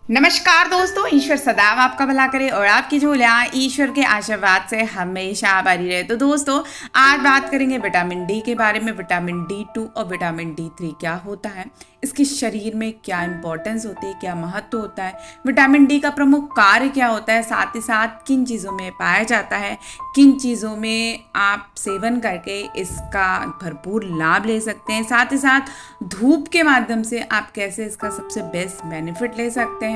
नमस्कार दोस्तों, ईश्वर सदैव आपका भला करे और आपकी झोलियाँ ईश्वर के आशीर्वाद से हमेशा भरी रहे। तो दोस्तों, आज बात करेंगे विटामिन डी के बारे में। विटामिन D2 और विटामिन D3 क्या होता है, इसके शरीर में क्या इंपॉर्टेंस होती है, क्या महत्व होता है, विटामिन डी का प्रमुख कार्य क्या होता है, साथ ही साथ किन चीज़ों में पाया जाता है, किन चीज़ों में आप सेवन करके इसका भरपूर लाभ ले सकते हैं, साथ ही साथ धूप के माध्यम से आप कैसे इसका सबसे बेस्ट बेनिफिट ले सकते हैं,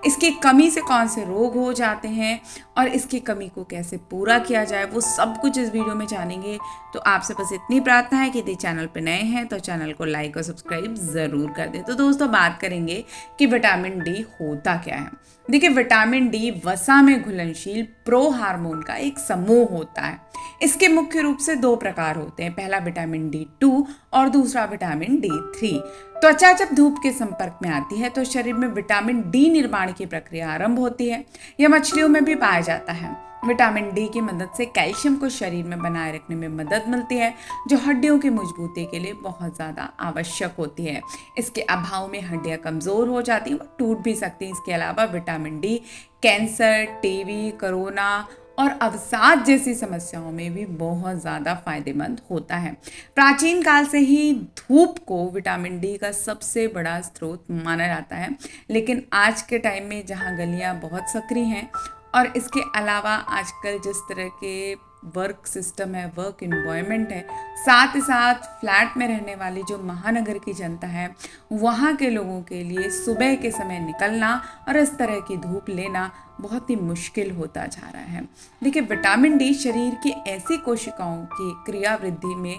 इसकी कमी से कौन से रोग हो जाते हैं और इसकी कमी को कैसे पूरा किया जाए, वो सब कुछ इस वीडियो में जानेंगे। तो आपसे बस इतनी प्रार्थना है कि यदि चैनल पर नए हैं तो चैनल को लाइक और सब्सक्राइब ज़रूर कर दें। तो दोस्तों, बात करेंगे कि विटामिन डी होता क्या है। देखिए, विटामिन डी वसा में घुलनशील प्रो हार्मोन का एक समूह होता है। इसके मुख्य रूप से दो प्रकार होते हैं, पहला विटामिन D2 और दूसरा विटामिन D3। त्वचा जब धूप के संपर्क में आती है तो शरीर में विटामिन डी निर्माण की प्रक्रिया आरंभ होती है। यह मछलियों में भी पाया जाता है। विटामिन डी की मदद से कैल्शियम को शरीर में बनाए रखने में मदद मिलती है, जो हड्डियों की मजबूती के लिए बहुत ज़्यादा आवश्यक होती है। इसके अभाव में हड्डियां कमज़ोर हो जाती हैं, वो टूट भी सकती हैं। इसके अलावा vitamin D cancer, TB, corona और अवसाद जैसी समस्याओं में भी बहुत ज़्यादा फायदेमंद होता है। प्राचीन काल से ही धूप को विटामिन डी का सबसे बड़ा स्रोत माना जाता है, लेकिन आज के टाइम में जहाँ गलियाँ बहुत सक्रिय हैं और इसके अलावा आजकल जिस तरह के वर्क सिस्टम है, वर्क इन्वायरमेंट है, साथ ही साथ फ्लैट में रहने वाली जो महानगर की जनता है, वहाँ के लोगों के लिए सुबह के समय निकलना और इस तरह की धूप लेना बहुत ही मुश्किल होता जा रहा है। देखिए, विटामिन डी शरीर की ऐसी कोशिकाओं की क्रिया वृद्धि में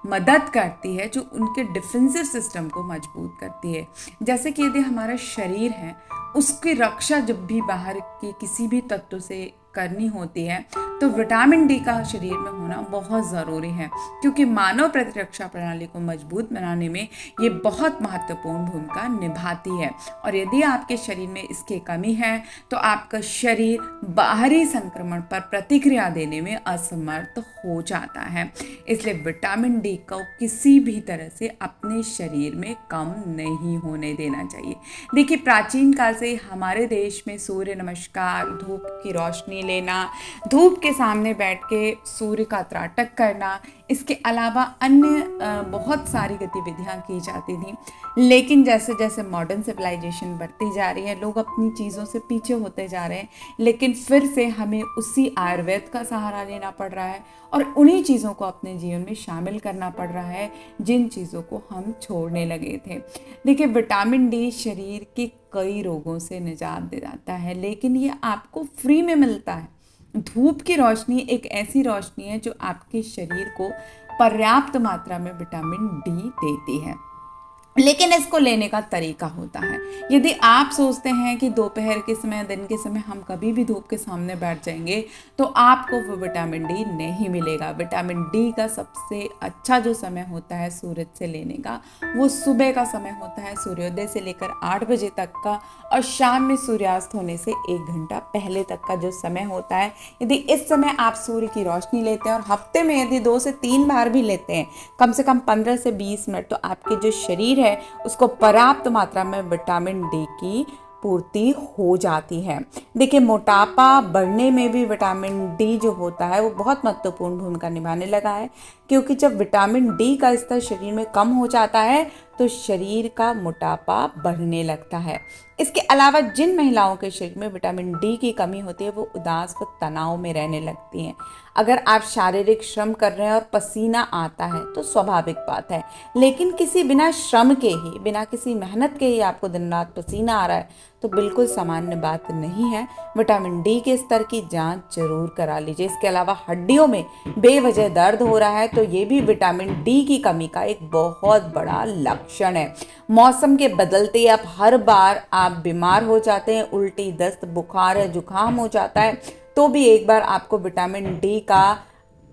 मदद करती है जो उनके डिफेंसिव सिस्टम को मजबूत करती है। जैसे कि यदि हमारा शरीर है, उसकी रक्षा जब भी बाहर के किसी भी तत्व से करनी होती है तो विटामिन डी का शरीर में होना बहुत ज़रूरी है, क्योंकि मानव प्रतिरक्षा प्रणाली को मजबूत बनाने में ये बहुत महत्वपूर्ण भूमिका निभाती है। और यदि आपके शरीर में इसकी कमी है तो आपका शरीर बाहरी संक्रमण पर प्रतिक्रिया देने में असमर्थ हो जाता है। इसलिए विटामिन डी को किसी भी तरह से अपने शरीर में कम नहीं होने देना चाहिए। देखिए, प्राचीन काल से हमारे देश में सूर्य नमस्कार, धूप की रोशनी लेना, धूप के सामने बैठ के सूर्य का त्राटक करना, इसके अलावा अन्य बहुत सारी गतिविधियां की जाती थी। लेकिन जैसे जैसे मॉडर्न सिविलाइजेशन बढ़ती जा रही है, लोग अपनी चीज़ों से पीछे होते जा रहे हैं, लेकिन फिर से हमें उसी आयुर्वेद का सहारा लेना पड़ रहा है और उन्हीं चीज़ों को अपने जीवन में शामिल करना पड़ रहा है जिन चीज़ों को हम छोड़ने लगे थे। देखिए, विटामिन डी शरीर के कई रोगों से निजात दिलाता है, लेकिन ये आपको फ्री में मिलता है। धूप की रोशनी एक ऐसी रोशनी है जो आपके शरीर को पर्याप्त मात्रा में विटामिन डी देती है, लेकिन इसको लेने का तरीका होता है। यदि आप सोचते हैं कि दोपहर के समय, दिन के समय हम कभी भी धूप के सामने बैठ जाएंगे तो आपको वो विटामिन डी नहीं मिलेगा। विटामिन डी का सबसे अच्छा जो समय होता है सूरज से लेने का, वो सुबह का समय होता है, सूर्योदय से लेकर 8 बजे तक का, और शाम में सूर्यास्त होने से 1 घंटा पहले तक का जो समय होता है। यदि इस समय आप सूर्य की रोशनी लेते हैं और हफ्ते में यदि 2 से 3 बार भी लेते हैं, कम से कम 15 से 20 मिनट, तो आपके जो शरीर है उसको पर्याप्त मात्रा में विटामिन डी की पूर्ति हो जाती है। देखिए, मोटापा बढ़ने में भी विटामिन डी जो होता है वो बहुत महत्वपूर्ण भूमिका निभाने लगा है, क्योंकि जब विटामिन डी का स्तर शरीर में कम हो जाता है तो शरीर का मोटापा बढ़ने लगता है। इसके अलावा जिन महिलाओं के शरीर में विटामिन डी की कमी होती है वो उदास व तनाव में रहने लगती हैं। अगर आप शारीरिक श्रम कर रहे हैं और पसीना आता है तो स्वाभाविक बात है, लेकिन किसी बिना श्रम के ही, बिना किसी मेहनत के ही आपको दिन रात पसीना आ रहा है तो बिल्कुल सामान्य बात नहीं है। विटामिन डी के स्तर की जांच जरूर करा लीजिए। इसके अलावा हड्डियों में बेवजह दर्द हो रहा है तो ये भी विटामिन डी की कमी का एक बहुत बड़ा लक्षण है। मौसम के बदलते अब हर बार आप बीमार हो जाते हैं, उल्टी, दस्त, बुखार या जुकाम हो जाता है, तो भी एक बार आपको विटामिन डी का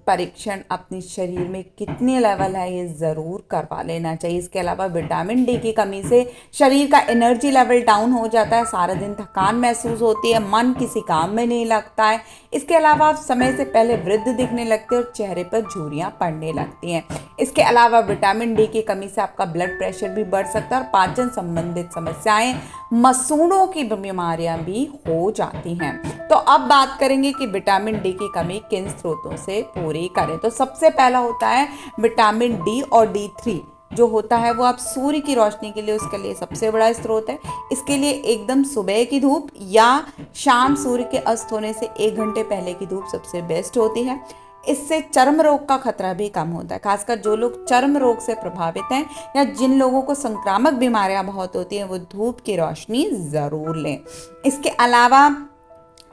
परीक्षण अपने शरीर में कितने लेवल है ये ज़रूर करवा लेना चाहिए। इसके अलावा विटामिन डी की कमी से शरीर का एनर्जी लेवल डाउन हो जाता है, सारा दिन थकान महसूस होती है, मन किसी काम में नहीं लगता है। इसके अलावा आप समय से पहले वृद्ध दिखने लगते हैं और चेहरे पर झुर्रियाँ पड़ने लगती हैं। इसके अलावा विटामिन डी की कमी से आपका ब्लड प्रेशर भी बढ़ सकता है और पाचन संबंधित समस्याएं, मसूड़ों की बीमारियां भी हो जाती हैं। तो अब बात करेंगे कि विटामिन डी की कमी किन स्रोतों से पूरी करें। तो सबसे पहला होता है विटामिन डी और D3 जो होता है वो आप सूर्य की रोशनी के लिए, उसके लिए सबसे बड़ा स्रोत है। इसके लिए एकदम सुबह की धूप या शाम सूर्य के अस्त होने से 1 घंटे पहले की धूप सबसे बेस्ट होती है। इससे चर्म रोग का खतरा भी कम होता है, खासकर जो लोग चर्म रोग से प्रभावित हैं या जिन लोगों को संक्रामक बीमारियां बहुत होती हैं वो धूप की रोशनी ज़रूर लें। इसके अलावा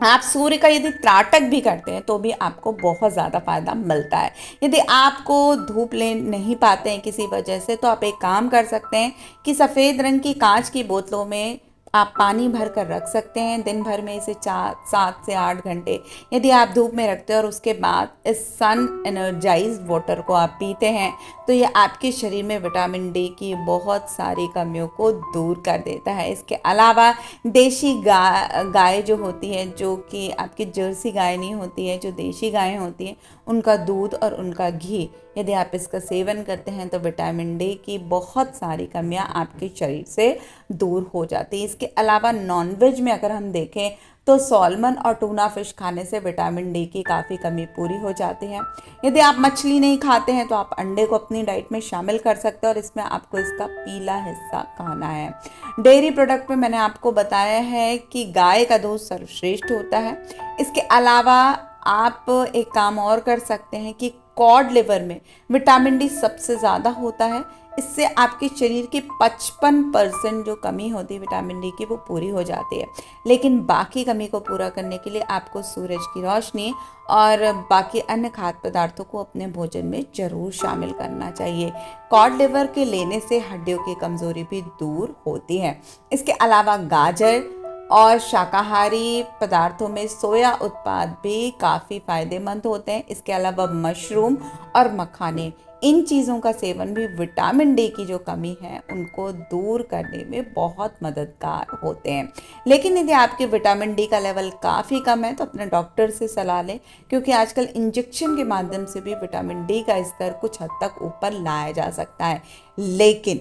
आप सूर्य का यदि त्राटक भी करते हैं तो भी आपको बहुत ज़्यादा फायदा मिलता है। यदि आपको धूप ले नहीं पाते हैं किसी वजह से तो आप एक काम कर सकते हैं कि सफ़ेद रंग की कांच की बोतलों में आप पानी भर कर रख सकते हैं। दिन भर में इसे 7 से 8 घंटे यदि आप धूप में रखते हैं और उसके बाद इस सन एनर्जाइज्ड वाटर को आप पीते हैं तो ये आपके शरीर में विटामिन डी की बहुत सारी कमियों को दूर कर देता है। इसके अलावा देशी गाय जो होती है, जो कि आपकी जर्सी गाय नहीं होती है, जो देशी गायें होती हैं, उनका दूध और उनका घी यदि आप इसका सेवन करते हैं तो विटामिन डी की बहुत सारी कमियां आपके शरीर से दूर हो जाती है। इसके अलावा नॉनवेज में अगर हम देखें तो सॉल्मन और टूना फिश खाने से विटामिन डी की काफ़ी कमी पूरी हो जाती है। यदि आप मछली नहीं खाते हैं तो आप अंडे को अपनी डाइट में शामिल कर सकते हैं और इसमें आपको इसका पीला हिस्सा खाना है। डेयरी प्रोडक्ट में मैंने आपको बताया है कि गाय का दूध सर्वश्रेष्ठ होता है। इसके अलावा आप एक काम और कर सकते हैं कि कॉड लिवर में विटामिन डी सबसे ज़्यादा होता है। इससे आपके शरीर की 55% जो कमी होती है विटामिन डी की वो पूरी हो जाती है। लेकिन बाकी कमी को पूरा करने के लिए आपको सूरज की रोशनी और बाकी अन्य खाद्य पदार्थों को अपने भोजन में ज़रूर शामिल करना चाहिए। कॉड लिवर के लेने से हड्डियों की कमज़ोरी भी दूर होती है। इसके अलावा गाजर और शाकाहारी पदार्थों में सोया उत्पाद भी काफ़ी फायदेमंद होते हैं। इसके अलावा मशरूम और मखाने, इन चीज़ों का सेवन भी विटामिन डी की जो कमी है उनको दूर करने में बहुत मददगार होते हैं। लेकिन यदि आपके विटामिन डी का लेवल काफ़ी कम है तो अपने डॉक्टर से सलाह लें, क्योंकि आजकल इंजेक्शन के माध्यम से भी विटामिन डी का स्तर कुछ हद तक ऊपर लाया जा सकता है। लेकिन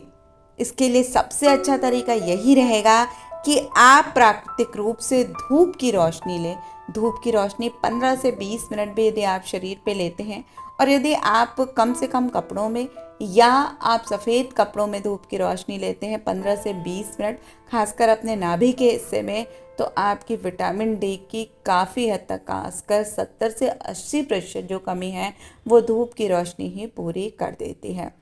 इसके लिए सबसे अच्छा तरीका यही रहेगा कि आप प्राकृतिक रूप से धूप की रोशनी लें। धूप की रोशनी 15 से 20 मिनट भी यदि आप शरीर पे लेते हैं और यदि आप कम से कम कपड़ों में या आप सफ़ेद कपड़ों में धूप की रोशनी लेते हैं 15 से 20 मिनट, खासकर अपने नाभि के हिस्से में, तो आपकी विटामिन डी की काफ़ी हद तक, खासकर 70 से 80% जो कमी है वो धूप की रोशनी ही पूरी कर देती है।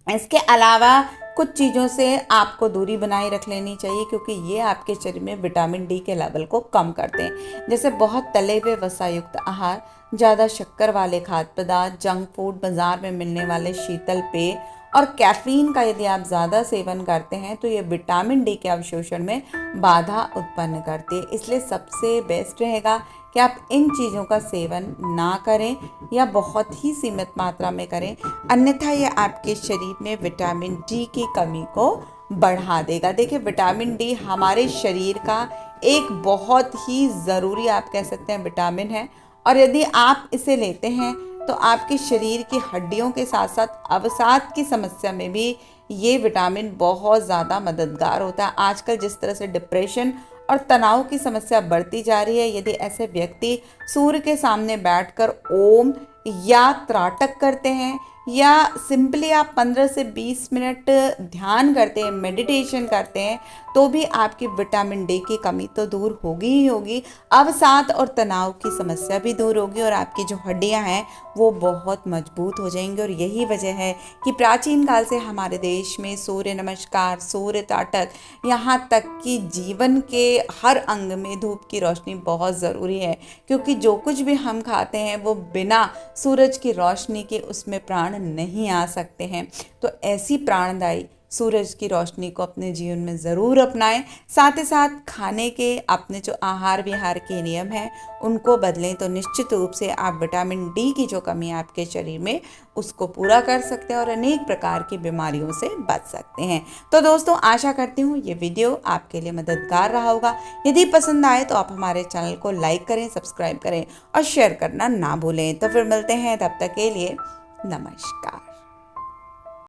इसके अलावा कुछ चीज़ों से आपको दूरी बनाए रख लेनी चाहिए, क्योंकि ये आपके शरीर में विटामिन डी के लेवल को कम करते हैं। जैसे बहुत तले हुए वसायुक्त आहार, ज़्यादा शक्कर वाले खाद्य पदार्थ, जंक फूड, बाज़ार में मिलने वाले शीतल पेय और कैफीन का यदि आप ज़्यादा सेवन करते हैं तो ये विटामिन डी के अवशोषण में बाधा उत्पन्न करती है। इसलिए सबसे बेस्ट रहेगा कि आप इन चीज़ों का सेवन ना करें या बहुत ही सीमित मात्रा में करें, अन्यथा ये आपके शरीर में विटामिन डी की कमी को बढ़ा देगा। देखिए, विटामिन डी हमारे शरीर का एक बहुत ही ज़रूरी, आप कह सकते हैं, विटामिन है और यदि आप इसे लेते हैं तो आपके शरीर की हड्डियों के साथ साथ अवसाद की समस्या में भी ये विटामिन बहुत ज़्यादा मददगार होता है। आजकल जिस तरह से डिप्रेशन और तनाव की समस्या बढ़ती जा रही है, यदि ऐसे व्यक्ति सूर्य के सामने बैठकर ओम या त्राटक करते हैं या सिंपली आप 15 से 20 मिनट ध्यान करते हैं, मेडिटेशन करते हैं, तो भी आपकी विटामिन डी की कमी तो दूर होगी ही होगी, अवसाद और तनाव की समस्या भी दूर होगी और आपकी जो हड्डियां हैं वो बहुत मजबूत हो जाएंगी। और यही वजह है कि प्राचीन काल से हमारे देश में सूर्य नमस्कार, सूर्य त्राटक, यहाँ तक कि जीवन के हर अंग में धूप की रोशनी बहुत ज़रूरी है, क्योंकि जो कुछ भी हम खाते हैं वो बिना सूरज की रोशनी के उसमें प्राण नहीं आ सकते हैं। तो ऐसी प्राणदायी सूरज की रोशनी को अपने जीवन में ज़रूर अपनाएं। साथ ही साथ खाने के अपने जो आहार विहार के नियम हैं उनको बदलें तो निश्चित रूप से आप विटामिन डी की जो कमी है आपके शरीर में उसको पूरा कर सकते हैं और अनेक प्रकार की बीमारियों से बच सकते हैं। तो दोस्तों, आशा करती हूँ ये वीडियो आपके लिए मददगार रहा होगा। यदि पसंद आए तो आप हमारे चैनल को लाइक करें, सब्सक्राइब करें और शेयर करना ना भूलें। तो फिर मिलते हैं, तब तक के लिए नमस्कार।